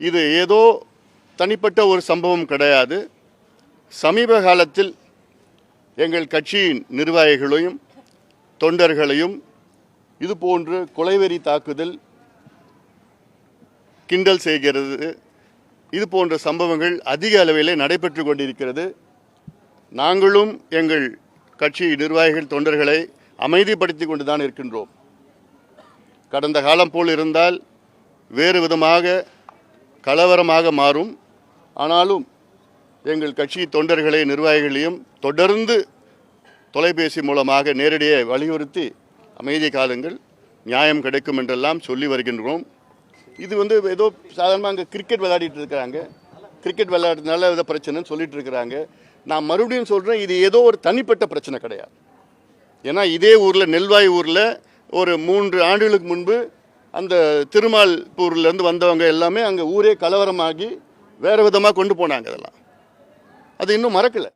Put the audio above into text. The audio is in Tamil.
இது ஏதோ தனிப்பட்ட ஒரு சம்பவம் கிடையாது. சமீப காலத்தில் எங்கள் கட்சியின் நிர்வாகிகளையும் தொண்டர்களையும் இதுபோன்று கொலைவெறி தாக்குதல், கிண்டல் செய்கிறது, இது போன்ற சம்பவங்கள் அதிக அளவிலே நடைபெற்று கொண்டிருக்கிறது. நாங்களும் எங்கள் கட்சி நிர்வாகிகள் தொண்டர்களை அமைதிப்படுத்தி கொண்டு தான் இருக்கின்றோம். கடந்த காலம் போல் இருந்தால் வேறு விதமாக கலவரமாக மாறும். ஆனாலும் எங்கள் கட்சி தொண்டர்களை நிர்வாகிகளையும் தொடர்ந்து தொலைபேசி மூலமாக நேரடியாக வலியுறுத்தி அமைதி காலங்கள் நியாயம் கிடைக்கும் என்றெல்லாம் சொல்லி வருகின்றோம். இது ஏதோ சாதாரணமாக அங்கே கிரிக்கெட் விளையாடிட்டு இருக்கிறாங்க, கிரிக்கெட் விளையாடுறதுனால ஏதோ பிரச்சனைன்னு சொல்லிட்டு இருக்கிறாங்க. நான் மறுபடியும் சொல்கிறேன், இது ஏதோ ஒரு தனிப்பட்ட பிரச்சனை கிடையாது. ஏன்னா இதே ஊரில், நெல்வாய் ஊரில் ஒரு 3 ஆண்டுகளுக்கு முன்பு அந்த திருமால்பூர்லேருந்து வந்தவங்க எல்லாமே அங்கே ஊரே கலவரமாகி வேறு விதமாக கொண்டு போனாங்க. அதெல்லாம் அது இன்னும் மறக்கலை.